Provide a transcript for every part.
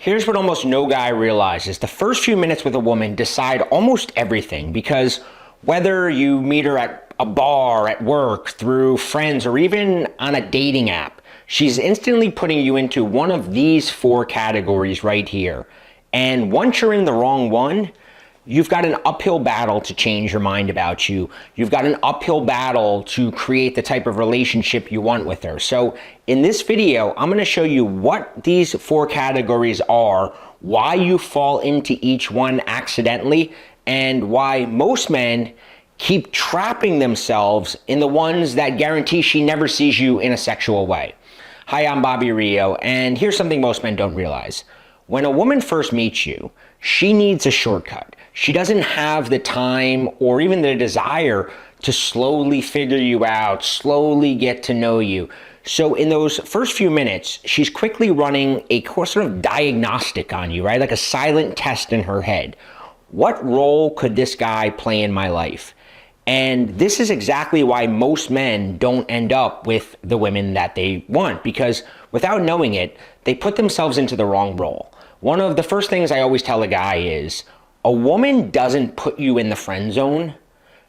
Here's what almost no guy realizes. The first few minutes with a woman decide almost everything, because whether you meet her at a bar, at work, through friends, or even on a dating app, she's instantly putting you into one of these four categories right here. And once you're in the wrong one, you've got an uphill battle to change your mind about you. You've got an uphill battle to create the type of relationship you want with her. So in this video, I'm gonna show you what these four categories are, why you fall into each one accidentally, and why most men keep trapping themselves in the ones that guarantee she never sees you in a sexual way. Hi, I'm Bobby Rio, and here's something most men don't realize. When a woman first meets you, she needs a shortcut. She doesn't have the time or even the desire to slowly figure you out, slowly get to know you. So in those first few minutes, she's quickly running a sort of diagnostic on you, right? Like a silent test in her head. What role could this guy play in my life? And this is exactly why most men don't end up with the women that they want, because without knowing it, they put themselves into the wrong role. One of the first things I always tell a guy is, a woman doesn't put you in the friend zone.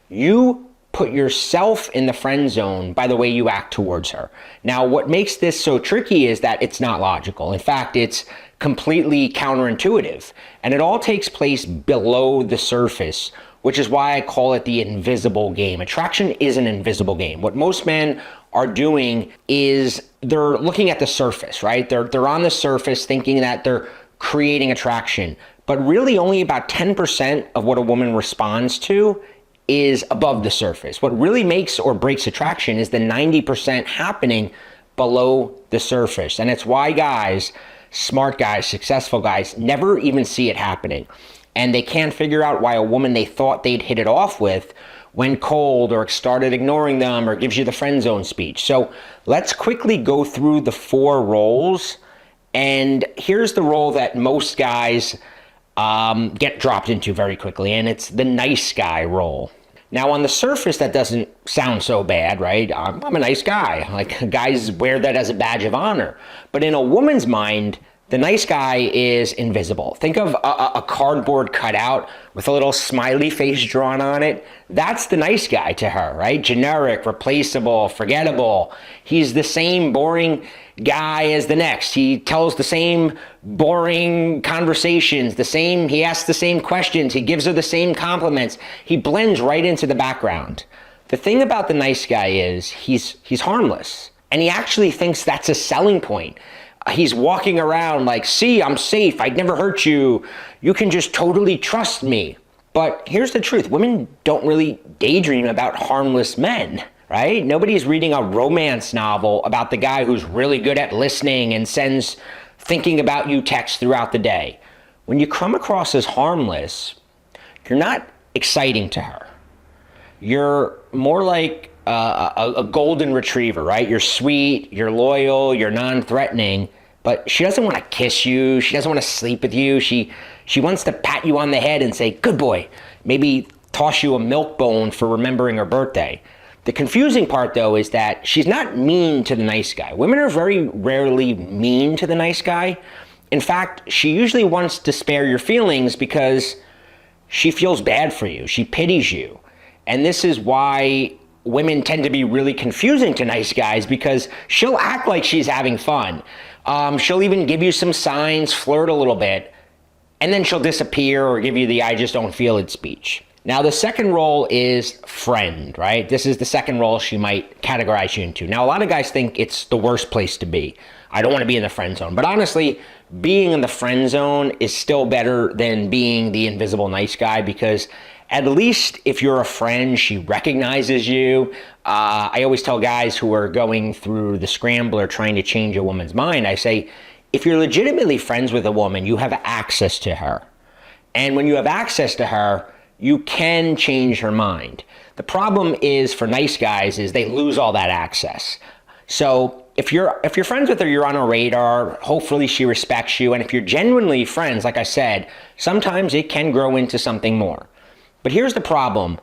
You put yourself in the friend zone by the way you act towards her. Now, what makes this so tricky is that it's not logical. In fact, it's completely counterintuitive. And it all takes place below the surface, which is why I call it the invisible game. Attraction is an invisible game. What most men are doing is they're looking at the surface, right? They're on the surface thinking that they're creating attraction. But really only about 10% of what a woman responds to is above the surface. What really makes or breaks attraction is the 90% happening below the surface. And it's why guys, smart guys, successful guys, never even see it happening. And they can't figure out why a woman they thought they'd hit it off with went cold or started ignoring them or gives you the friend zone speech. So let's quickly go through the four roles. And here's the role that most guys get dropped into very quickly, and it's the nice guy role. Now, on the surface, that doesn't sound so bad, right? I'm a nice guy. Like, guys wear that as a badge of honor. But in a woman's mind, the nice guy is invisible. Think of a cardboard cutout with a little smiley face drawn on it. That's the nice guy to her, right? Generic, replaceable, forgettable. He's the same boring guy as the next. He tells the same boring conversations, he asks the same questions, he gives her the same compliments. He blends right into the background. The thing about the nice guy is he's harmless, and he actually thinks that's a selling point. He's walking around like, see, I'm safe, I'd never hurt you, you can just totally trust me. But here's the truth, women don't really daydream about harmless men, right? Nobody's reading a romance novel about the guy who's really good at listening and sends thinking about you texts throughout the day. When you come across as harmless, you're not exciting to her. You're more like a golden retriever, right? You're sweet, you're loyal, you're non-threatening, but she doesn't want to kiss you. She doesn't want to sleep with you. She wants to pat you on the head and say, good boy, maybe toss you a milk bone for remembering her birthday. The confusing part, though, is that she's not mean to the nice guy. Women are very rarely mean to the nice guy. In fact, she usually wants to spare your feelings because she feels bad for you. She pities you. And this is why women tend to be really confusing to nice guys, because she'll act like she's having fun. She'll even give you some signs, flirt a little bit, and then she'll disappear or give you the I just don't feel it speech. Now, the second role is friend, right? This is the second role she might categorize you into. Now, a lot of guys think it's the worst place to be. I don't want to be in the friend zone. But honestly, being in the friend zone is still better than being the invisible nice guy, because at least if you're a friend, she recognizes you. I always tell guys who are going through the scrambler trying to change a woman's mind, I say, if you're legitimately friends with a woman, you have access to her. And when you have access to her, you can change her mind. The problem is for nice guys is they lose all that access. So if you're friends with her, you're on her radar, hopefully she respects you. And if you're genuinely friends, like I said, sometimes it can grow into something more. But here's the problem.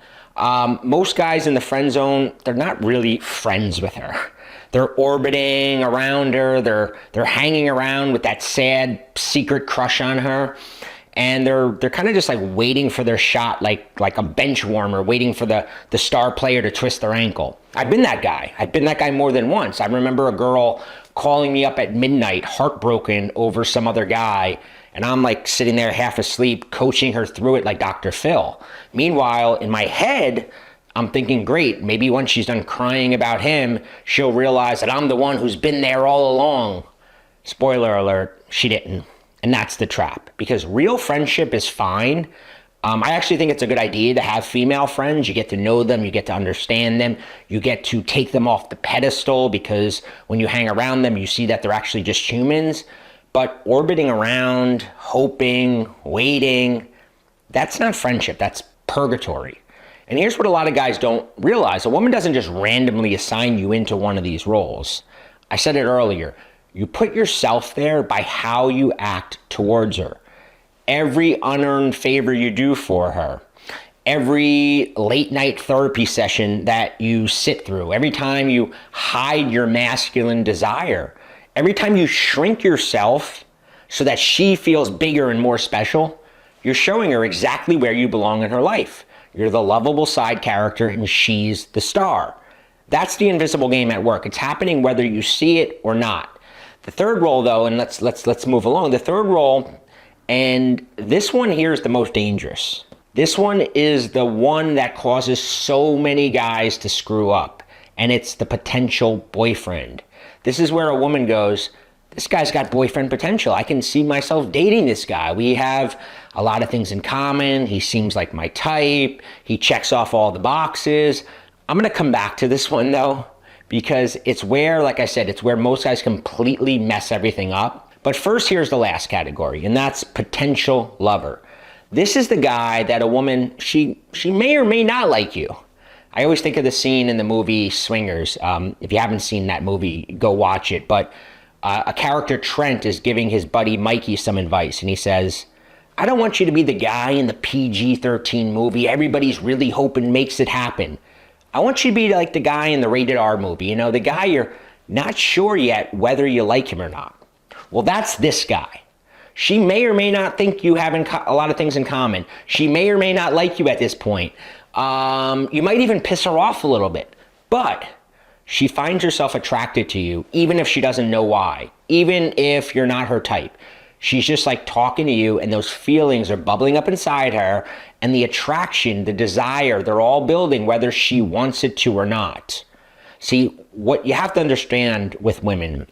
Most guys in the friend zone, they're not really friends with her. They're orbiting around her. They're hanging around with that sad secret crush on her. And they're kind of just like waiting for their shot, like a bench warmer, waiting for the star player to twist their ankle. I've been that guy. I've been that guy more than once. I remember a girl calling me up at midnight, heartbroken over some other guy, and I'm like sitting there half asleep, coaching her through it like Dr. Phil. Meanwhile, in my head, I'm thinking, great, maybe once she's done crying about him, she'll realize that I'm the one who's been there all along. Spoiler alert, she didn't. And that's the trap, because real friendship is fine. I actually think it's a good idea to have female friends. You get to know them, you get to understand them, you get to take them off the pedestal, because when you hang around them, you see that they're actually just humans. But orbiting around, hoping, waiting, that's not friendship, that's purgatory. And here's what a lot of guys don't realize. A woman doesn't just randomly assign you into one of these roles. I said it earlier. You put yourself there by how you act towards her. Every unearned favor you do for her, every late night therapy session that you sit through, every time you hide your masculine desire, every time you shrink yourself so that she feels bigger and more special, you're showing her exactly where you belong in her life. You're the lovable side character and she's the star. That's the invisible game at work. It's happening whether you see it or not. The third role, though, and let's move along. The third role, and this one here is the most dangerous. This one is the one that causes so many guys to screw up, and it's the potential boyfriend. This is where a woman goes, this guy's got boyfriend potential. I can see myself dating this guy. We have a lot of things in common. He seems like my type. He checks off all the boxes. I'm going to come back to this one, though, because it's where, like I said, it's where most guys completely mess everything up. But first, here's the last category, and that's potential lover. This is the guy that a woman, she may or may not like you. I always think of the scene in the movie Swingers. If you haven't seen that movie, go watch it. But a character, Trent, is giving his buddy Mikey some advice, and he says, I don't want you to be the guy in the PG-13 movie everybody's really hoping makes it happen. I want you to be like the guy in the rated R movie, you know, the guy you're not sure yet whether you like him or not. Well, that's this guy. She may or may not think you have a lot of things in common. She may or may not like you at this point. You might even piss her off a little bit, but she finds herself attracted to you, even if she doesn't know why, even if you're not her type. She's just like talking to you, and those feelings are bubbling up inside her, and the attraction, the desire, they're all building whether she wants it to or not. See, what you have to understand with women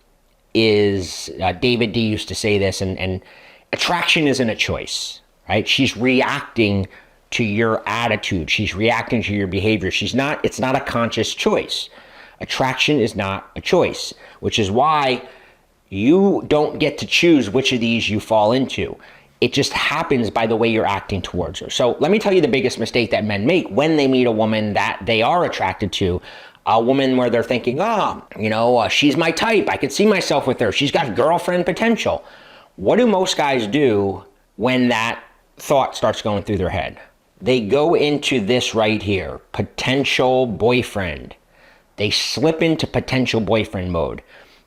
is, David D used to say this, and attraction isn't a choice, right? She's reacting to your attitude. She's reacting to your behavior. It's not a conscious choice. Attraction is not a choice, which is why you don't get to choose which of these you fall into. It just happens by the way you're acting towards her. So let me tell you the biggest mistake that men make when they meet a woman that they are attracted to, a woman where they're thinking, she's my type. I could see myself with her. She's got girlfriend potential. What do most guys do when that thought starts going through their head? They go into this right here, potential boyfriend. They slip into potential boyfriend mode.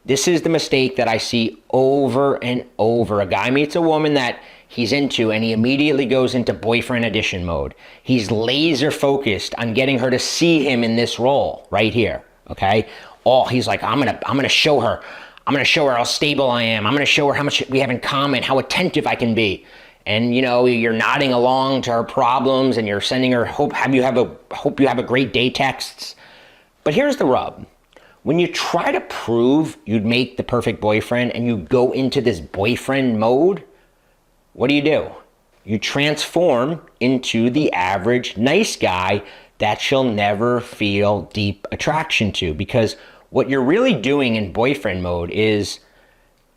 This is the mistake that I see over and over. A guy meets a woman that he's into, and he immediately goes into boyfriend edition mode. He's laser focused on getting her to see him in this role right here. Okay. He's like, I'm gonna show her. I'm gonna show her how stable I am. I'm gonna show her how much we have in common, how attentive I can be. And you're nodding along to her problems, and you're sending her hope you have a great day texts. But here's the rub. When you try to prove you'd make the perfect boyfriend and you go into this boyfriend mode, what do? You transform into the average nice guy that she'll never feel deep attraction to. Because what you're really doing in boyfriend mode is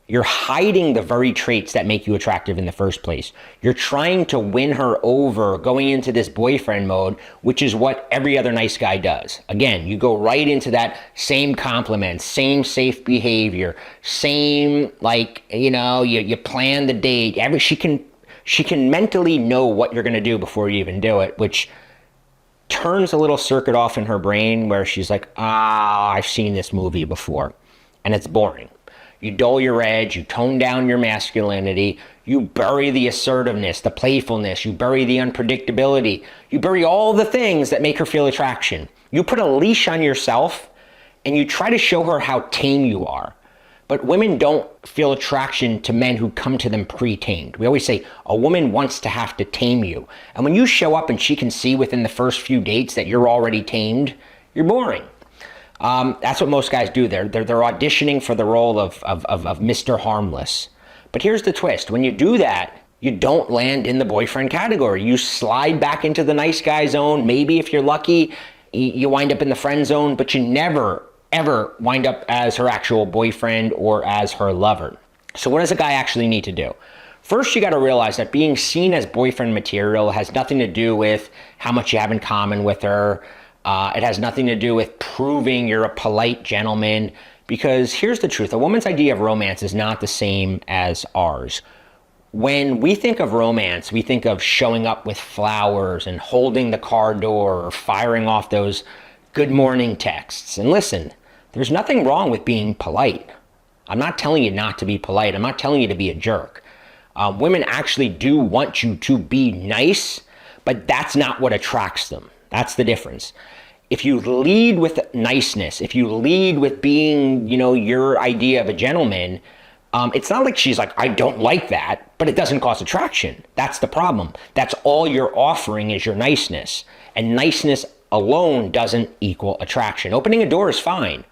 you're hiding the very traits that make you attractive in the first place. You're trying to win her over going into this boyfriend mode, which is what every other nice guy does. Again, you go right into that same compliments, same safe behavior, same you plan the date. She can mentally know what you're going to do before you even do it, which turns a little circuit off in her brain where she's like, I've seen this movie before, and it's boring. You dull your edge, you tone down your masculinity, you bury the assertiveness, the playfulness, you bury the unpredictability, you bury all the things that make her feel attraction. You put a leash on yourself and you try to show her how tame you are. But women don't feel attraction to men who come to them pre-tamed. We always say a woman wants to have to tame you. And when you show up and she can see within the first few dates that you're already tamed, you're boring. That's what most guys do. They're auditioning for the role of Mr. Harmless. But here's the twist. When you do that, you don't land in the boyfriend category. You slide back into the nice guy zone. Maybe if you're lucky, you wind up in the friend zone, but you never, ever wind up as her actual boyfriend or as her lover. So what does a guy actually need to do? First, you got to realize that being seen as boyfriend material has nothing to do with how much you have in common with her. It has nothing to do with proving you're a polite gentleman, because here's the truth. A woman's idea of romance is not the same as ours. When we think of romance, we think of showing up with flowers and holding the car door or firing off those good morning texts. And listen, there's nothing wrong with being polite. I'm not telling you not to be polite. I'm not telling you to be a jerk. Women actually do want you to be nice, but that's not what attracts them. That's the difference. If you lead with niceness, if you lead with being, your idea of a gentleman, it's not like she's like, I don't like that, but it doesn't cause attraction. That's the problem. That's all you're offering is your niceness. And niceness alone doesn't equal attraction. Opening a door is fine,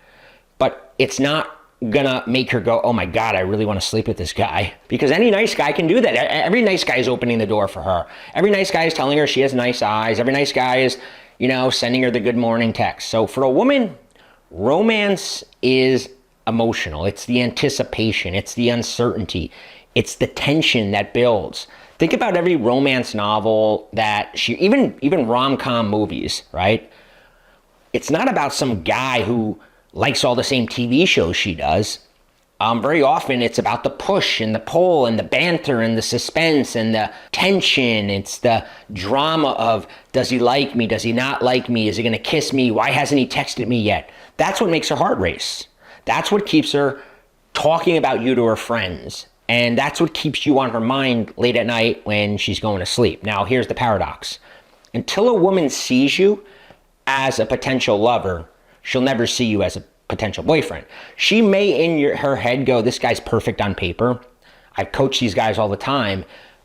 but it's not gonna make her go, oh my God, I really want to sleep with this guy. Because any nice guy can do that. Every nice guy is opening the door for her. Every nice guy is telling her she has nice eyes. Every nice guy is, sending her the good morning text. So for a woman, romance is emotional. It's the anticipation. It's the uncertainty. It's the tension that builds. Think about every romance novel that even rom-com movies, right? It's not about some guy who likes all the same TV shows she does. Very often it's about the push and the pull and the banter and the suspense and the tension. It's the drama of, does he like me? Does he not like me? Is he going to kiss me? Why hasn't he texted me yet? That's what makes her heart race. That's what keeps her talking about you to her friends. And that's what keeps you on her mind late at night when she's going to sleep. Now, here's the paradox. Until a woman sees you as a potential lover, she'll never see you as a potential boyfriend. She may in her head go, this guy's perfect on paper. I coach these guys all the time.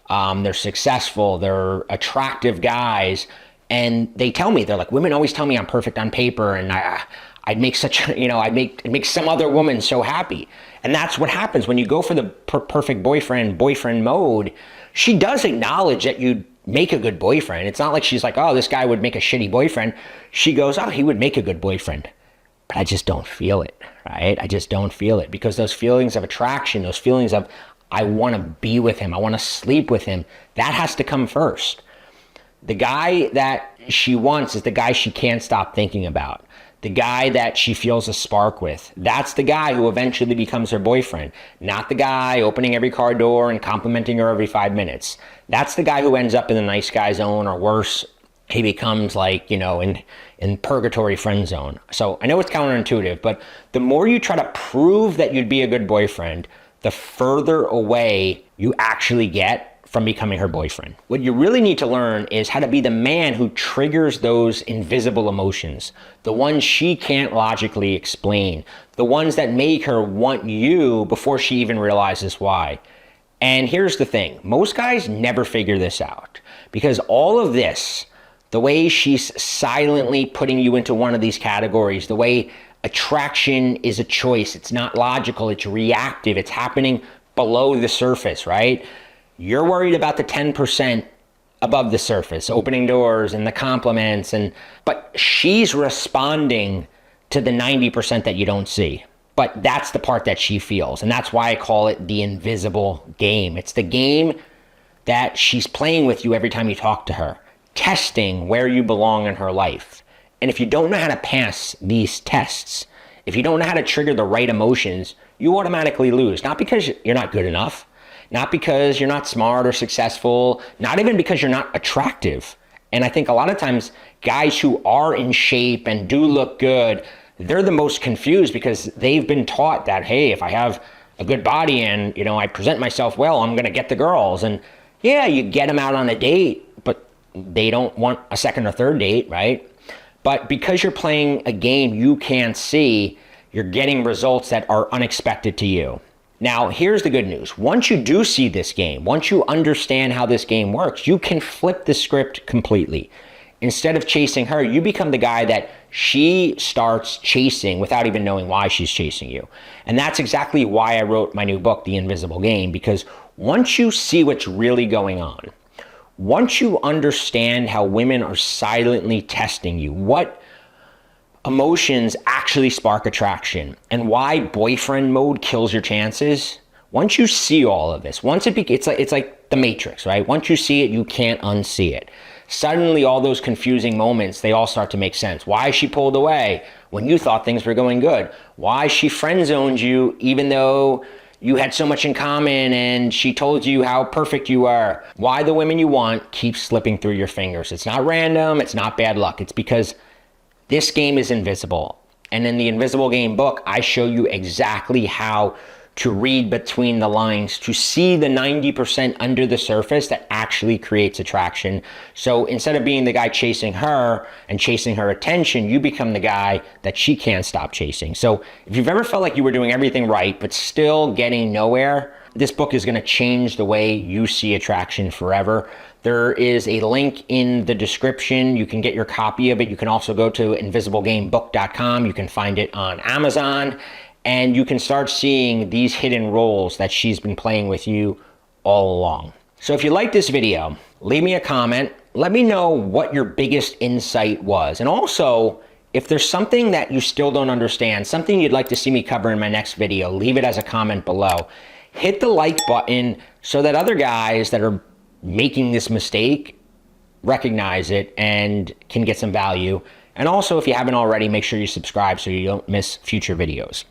They're successful. They're attractive guys. And they tell me, they're like, women always tell me I'm perfect on paper. And I'd make I'd make some other woman so happy. And that's what happens when you go for the perfect boyfriend mode. She does acknowledge that you'd make a good boyfriend. It's not like she's like, oh, this guy would make a shitty boyfriend. She goes, oh, he would make a good boyfriend. But I just don't feel it, right? I just don't feel it, because those feelings of attraction, those feelings of, I want to be with him, I want to sleep with him, that has to come first. The guy that she wants is the guy she can't stop thinking about. The guy that she feels a spark with. That's the guy who eventually becomes her boyfriend. Not the guy opening every car door and complimenting her every 5 minutes. That's the guy who ends up in the nice guy zone, or worse, he becomes like, in purgatory friend zone. So I know it's counterintuitive, but the more you try to prove that you'd be a good boyfriend, the further away you actually get from becoming her boyfriend. What you really need to learn is how to be the man who triggers those invisible emotions, the ones she can't logically explain, the ones that make her want you before she even realizes why. And here's the thing, most guys never figure this out, because all of this, the way she's silently putting you into one of these categories, the way attraction is a choice, it's not logical, it's reactive, it's happening below the surface, right? You're worried about the 10% above the surface, opening doors and the compliments, but she's responding to the 90% that you don't see. But that's the part that she feels, and that's why I call it the invisible game. It's the game that she's playing with you every time you talk to her, testing where you belong in her life. And if you don't know how to pass these tests, if you don't know how to trigger the right emotions, you automatically lose. Not because you're not good enough, not because you're not smart or successful, not even because you're not attractive. And I think a lot of times guys who are in shape and do look good, they're the most confused because they've been taught that, hey, if I have a good body and, I present myself well, I'm going to get the girls. And yeah, you get them out on a date, but they don't want a second or third date, right? But because you're playing a game you can't see, you're getting results that are unexpected to you. Now, here's the good news. Once you do see this game, once you understand how this game works, you can flip the script completely. Instead of chasing her, you become the guy that she starts chasing without even knowing why she's chasing you. And that's exactly why I wrote my new book, The Invisible Game, because once you see what's really going on, once you understand how women are silently testing you, what emotions actually spark attraction, and why boyfriend mode kills your chances. Once you see all of this, it's like the Matrix, right? Once you see it, you can't unsee it. Suddenly, all those confusing moments, they all start to make sense. Why she pulled away when you thought things were going good? Why she friend zoned you even though you had so much in common and she told you how perfect you are? Why the women you want keep slipping through your fingers? It's not random, it's not bad luck. It's because this game is invisible. And in the Invisible Game book, I show you exactly how to read between the lines, to see the 90% under the surface that actually creates attraction. So instead of being the guy chasing her and chasing her attention, you become the guy that she can't stop chasing. So if you've ever felt like you were doing everything right, but still getting nowhere, this book is going to change the way you see attraction forever. There is a link in the description. You can get your copy of it. You can also go to invisiblegamebook.com. You can find it on Amazon, and you can start seeing these hidden roles that she's been playing with you all along. So if you like this video, leave me a comment. Let me know what your biggest insight was. And also, if there's something that you still don't understand, something you'd like to see me cover in my next video, leave it as a comment below. Hit the like button so that other guys that are making this mistake recognize it and can get some value. And also, if you haven't already, make sure you subscribe so you don't miss future videos.